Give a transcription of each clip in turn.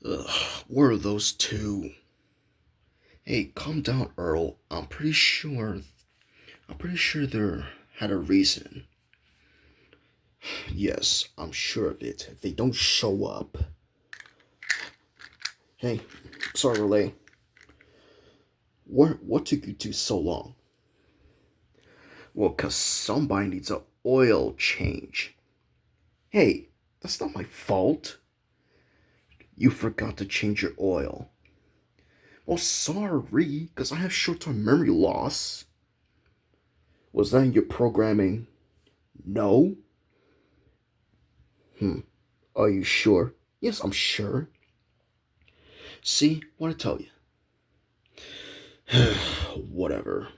Ugh, what are those two? Hey, calm down, Earl. I'm pretty sure they had a reason. Yes, I'm sure of it. If they don't show up. Hey, sorry, Relay. What took you two so long? Well, 'cause somebody needs a oil change. Hey, that's not my fault. You forgot to change your oil. Well, sorry, 'cause I have short-term memory loss. Was that in your programming? No? Are you sure? Yes, I'm sure. See, what I tell you. Whatever.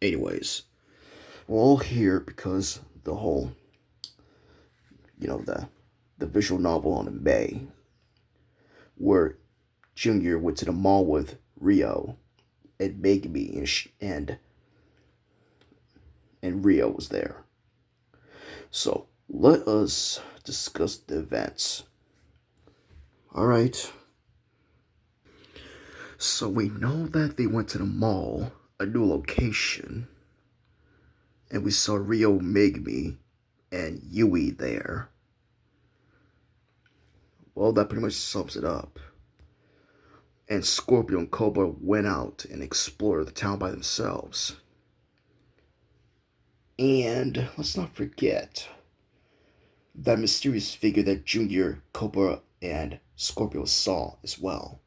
Anyways, we're all here because the whole, the visual novel on the Bay, where Junior went to the mall with Rio and Megumi and Rio was there. So let us discuss the events. All right. So we know that they went to the mall, a new location, and we saw Rio, Megumi, and Yui there. Well, that pretty much sums it up. And Scorpio and Cobra went out and explored the town by themselves. And let's not forget that mysterious figure that Junior, Cobra, and Scorpio saw as well.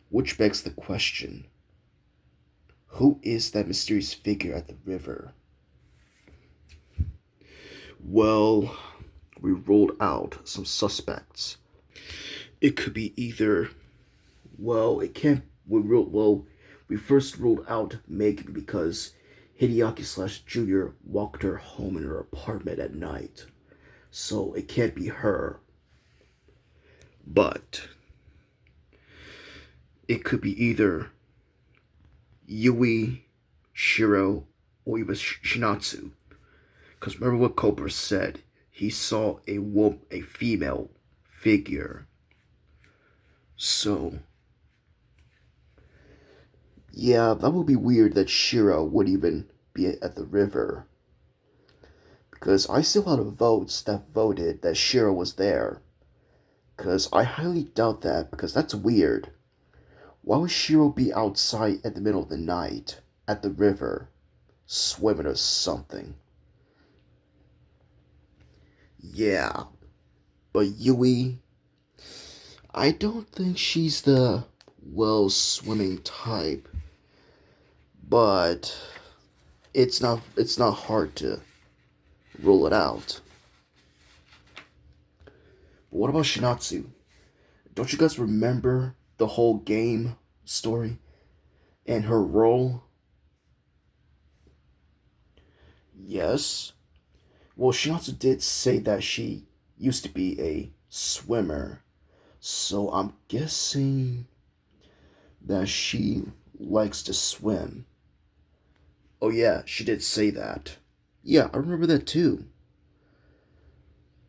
Which begs the question, who is that mysterious figure at the river? Well, we ruled out some suspects. It could be either, well, it can't, we first ruled out Meg because Hideaki slash Junior walked her home in her apartment at night. So it can't be her. But it could be either Yui, Shiro, or even Shinatsu. Because remember what Cobra said. He saw a female figure. So, yeah, that would be weird that Shiro would even be at the river. Because I see a lot of votes that voted that Shiro was there. Because I highly doubt that, because that's weird. Why would Shiro be outside at the middle of the night at the river, swimming or something? Yeah, but Yui, I don't think she's the swimming type, but it's not hard to rule it out. But what about Shinatsu? Don't you guys remember the whole game story and her role? Yes. Well, Shinatsu did say that she used to be a swimmer, so I'm guessing that she likes to swim. Oh, yeah, she did say that. Yeah, I remember that too.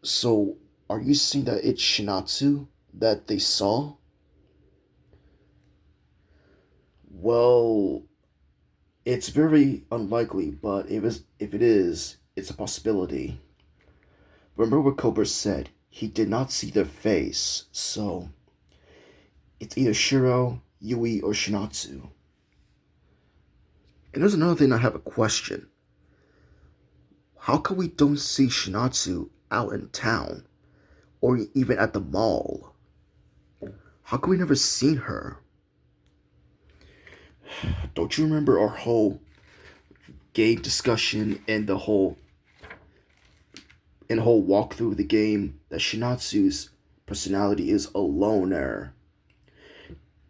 So, are you saying that it's Shinatsu that they saw? Well, it's very unlikely, but if it is, it's a possibility. Remember what Cobra said? He did not see their face, so it's either Shiro, Yui, or Shinatsu. And there's another thing I have a question. How come we don't see Shinatsu out in town? Or even at the mall? How come we never seen her? Don't you remember our whole game discussion and the whole walkthrough of the game that Shinatsu's personality is a loner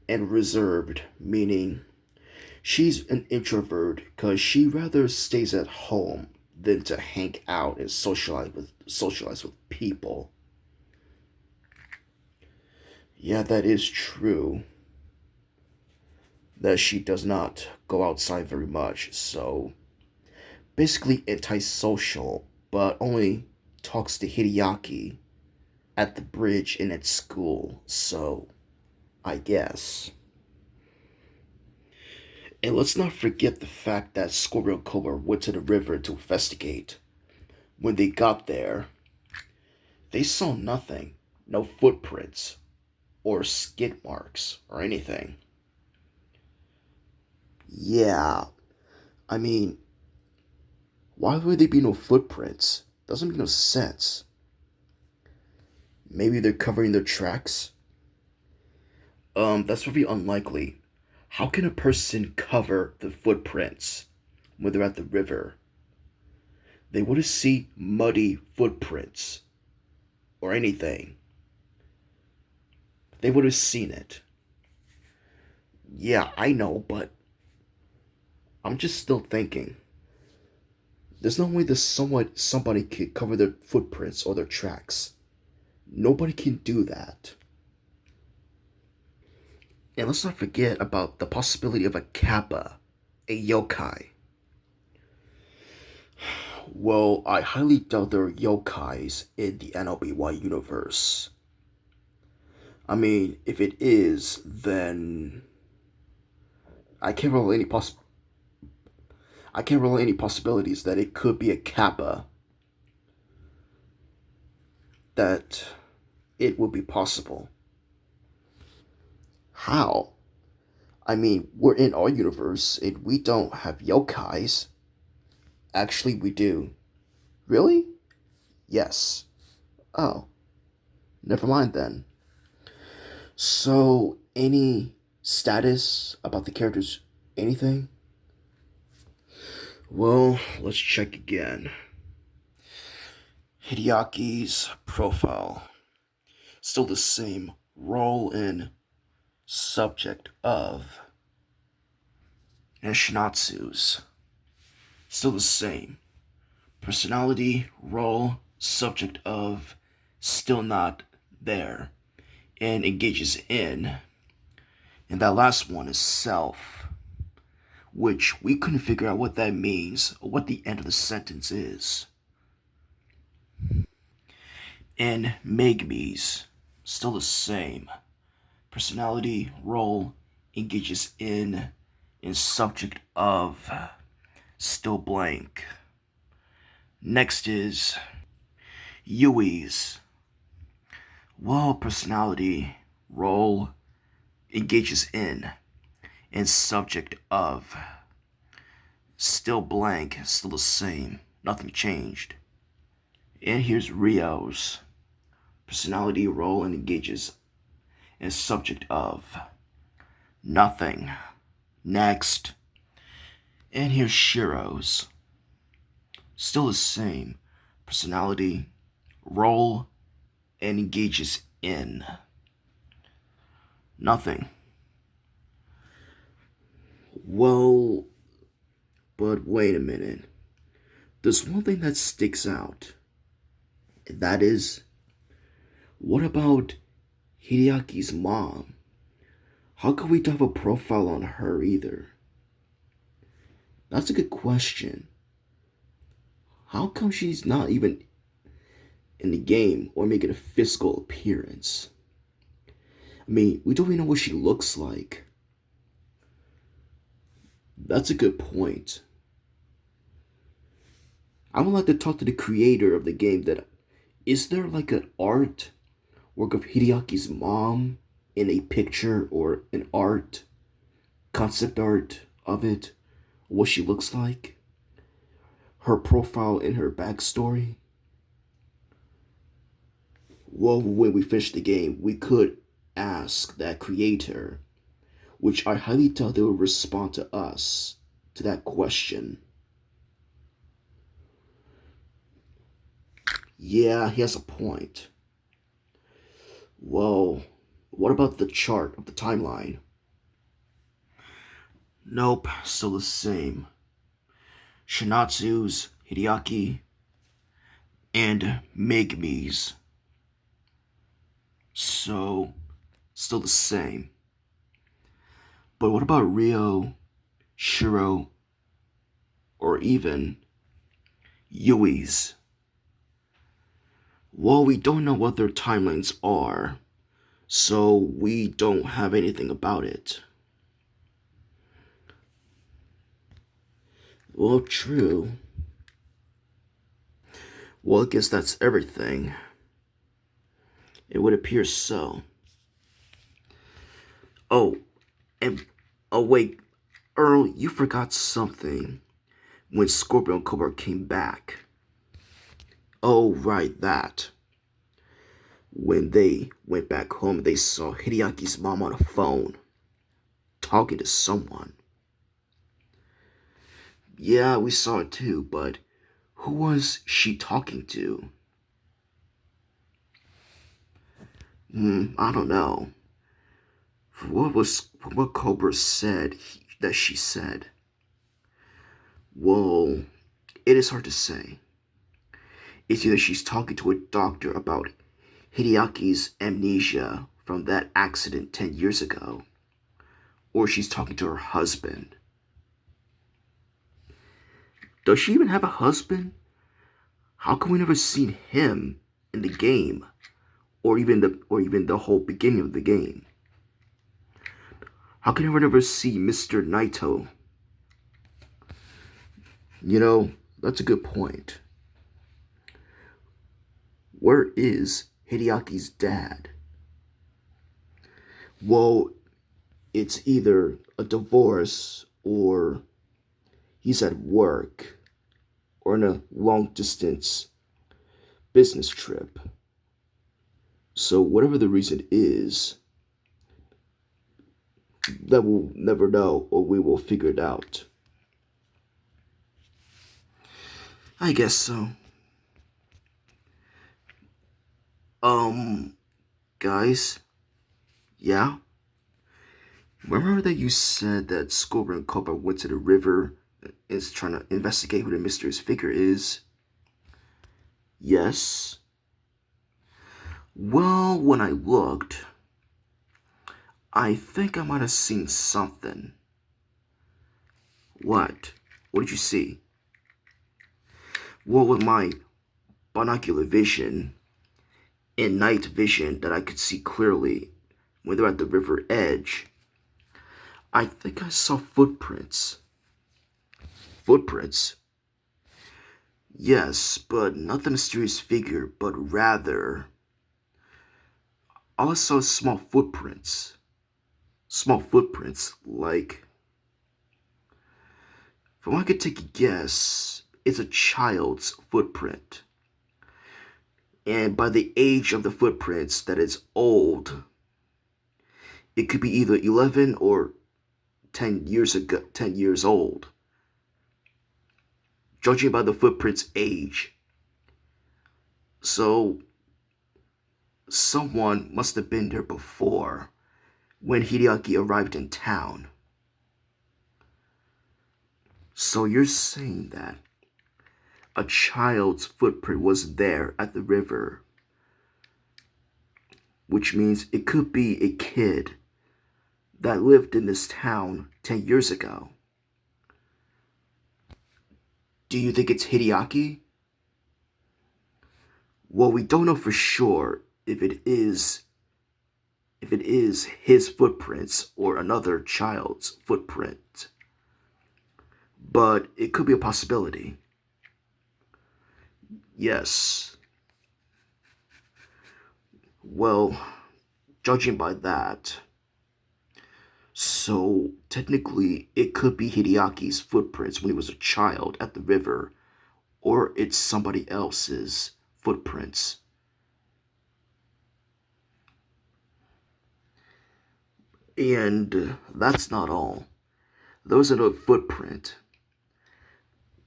and reserved, meaning she's an introvert because she rather stays at home than to hang out and socialize with people. Yeah, that is true. That she does not go outside very much, so basically antisocial, but only talks to Hideaki at the bridge and at school, so I guess. And let's not forget the fact that Scorpio Cobra went to the river to investigate. When they got there, they saw nothing. No footprints, or skid marks, or anything. Yeah, I mean, why would there be no footprints? Doesn't make no sense. Maybe they're covering their tracks? That's very unlikely. How can a person cover the footprints when they're at the river? They wouldn't see muddy footprints or anything. They would have seen it. Yeah, I know, but I'm just still thinking. There's no way that somebody could cover their footprints or their tracks. Nobody can do that. And let's not forget about the possibility of a kappa, a yokai. Well, I highly doubt there are yokais in the NLBY universe. I mean, if it is, then I can't rule any I can't rule any possibilities that it could be a kappa, that it would be possible. How? I mean, we're in our universe and we don't have yokais. Actually, we do. Really? Yes. Oh, never mind then. So, any status about the characters? Anything? Well, let's check again. Hideaki's profile. Still the same role and subject of. And Shinatsu's. Still the same. Personality, role, subject of, still not there. And engages in. And that last one is self, which we couldn't figure out what that means or what the end of the sentence is. And Megami's, still the same. Personality, role, engages in, and subject of, still blank. Next is Yui's. Well, personality, role, engages in, and subject of, still blank, still the same, nothing changed. And here's Rio's. Personality, role, and engages, and subject of, nothing. Next. And here's Shiro's. Still the same. Personality, role, and engages in, nothing. Well, but wait a minute. There's one thing that sticks out. And that is, what about Hideaki's mom? How come we don't have a profile on her either? That's a good question. How come she's not even in the game or making a physical appearance? I mean, we don't even know what she looks like. That's a good point. I would like to talk to the creator of the game. That is there like an art work of Hideaki's mom in a picture or an art concept art of it, what she looks like, her profile and her backstory? Well, when we finish the game, we could ask that creator, which I highly doubt they will respond to us to that question. Yeah, he has a point. Well, what about the chart of the timeline? Nope, still the same. Shinatsu's, Hideaki, and Megami's. So, still the same. But what about Rio, Shiro, or even Yui's? Well, we don't know what their timelines are, so we don't have anything about it. Well, true. Well, I guess that's everything. It would appear so. Oh, and oh wait, Earl, you forgot something when Scorpio and Cobra came back. Oh, right, that. When they went back home, they saw Hideaki's mom on the phone, talking to someone. Yeah, we saw it too, but who was she talking to? I don't know. From what Cobra said that she said? Well, it is hard to say. It's either she's talking to a doctor about Hideaki's amnesia from that accident 10 years ago, or she's talking to her husband. Does she even have a husband? How come we never seen him in the game, or even the whole beginning of the game? How can we never see Mr. Naito? You know, that's a good point. Where is Hideaki's dad? Well, it's either a divorce or he's at work or on a long distance business trip. So, whatever the reason is, that we'll never know or we will figure it out. I guess so. Um, guys, yeah? Remember that you said that Scorpion and Cobra went to the river and is trying to investigate who the mysterious figure is? Yes. Well, when I looked, I think I might have seen something. What? What did you see? Well, with my binocular vision and night vision that I could see clearly when they're at the river edge, I think I saw footprints. Footprints? Yes, but not the mysterious figure, but rather, all I saw was small footprints. Small footprints, like, from what I could take a guess, it's a child's footprint. And by the age of the footprints that is old, it could be either 11 or 10 years ago, 10 years old. Judging by the footprint's age. So, someone must have been there before when Hideaki arrived in town. So you're saying that a child's footprint was there at the river, which means it could be a kid that lived in this town 10 years ago. Do you think it's Hideaki? Well, we don't know for sure if it is his footprints or another child's footprint. But it could be a possibility. Yes. Well, judging by that, so technically it could be Hideaki's footprints when he was a child at the river, or it's somebody else's footprints. And that's not all. There was another footprint.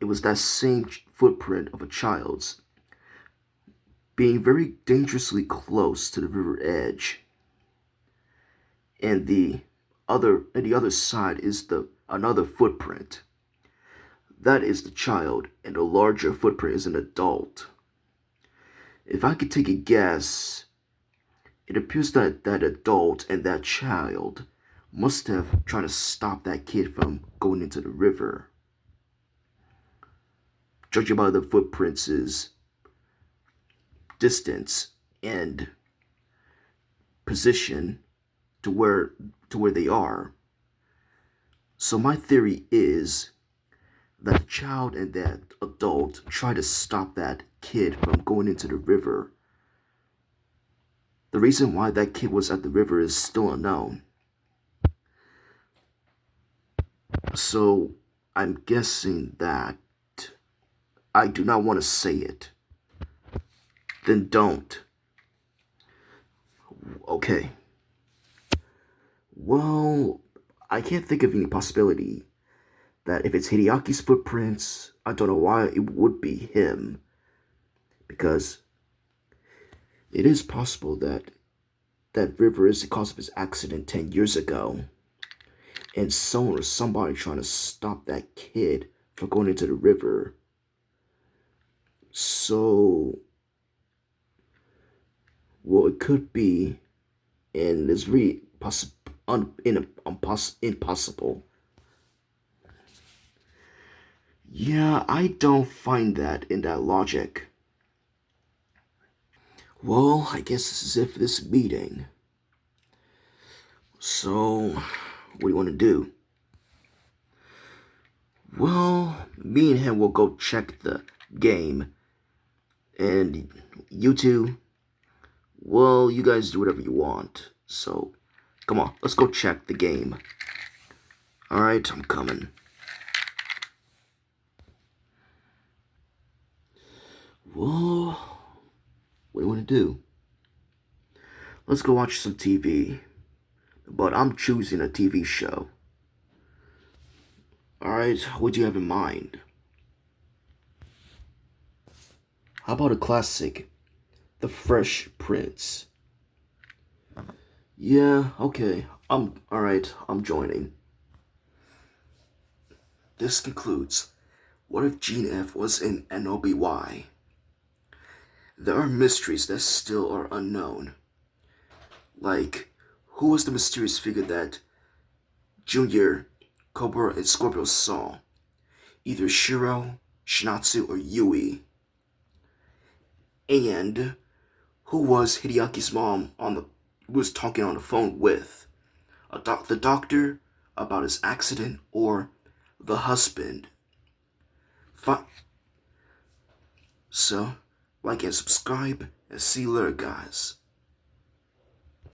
It was that same footprint of a child's, being very dangerously close to the river edge. And the other side is the another footprint. That is the child, and the larger footprint is an adult. If I could take a guess, it appears that that adult and that child must have tried to stop that kid from going into the river. Judging by the footprints' distance and position to where they are. So my theory is that the child and that adult try to stop that kid from going into the river. The reason why that kid was at the river is still unknown. So I'm guessing that I do not want to say it. Then don't. Okay. Well, I can't think of any possibility that if it's Hideaki's footprints, I don't know why it would be him. Because it is possible that that river is the cause of his accident 10 years ago. And someone or somebody trying to stop that kid from going into the river. So, well, it could be, and it's really impossible. Yeah, I don't find that in that logic. Well, I guess this is it for this meeting. So, what do you want to do? Well, me and him will go check the game. And you two, well, you guys do whatever you want. So, come on, let's go check the game. Alright, I'm coming. Well, what do you want to do? Let's go watch some TV. But I'm choosing a TV show. Alright, what do you have in mind? How about a classic? The Fresh Prince. Yeah, okay. I'm joining. This concludes. What if Gene F was in noby? There are mysteries that still are unknown. Like, who was the mysterious figure that Junior, Cobra, and Scorpio saw? Either Shiro, Shinatsu, or Yui. And who was Hideaki's mom who was talking on the phone with? The doctor about his accident or the husband? So, like and subscribe and see you later, guys.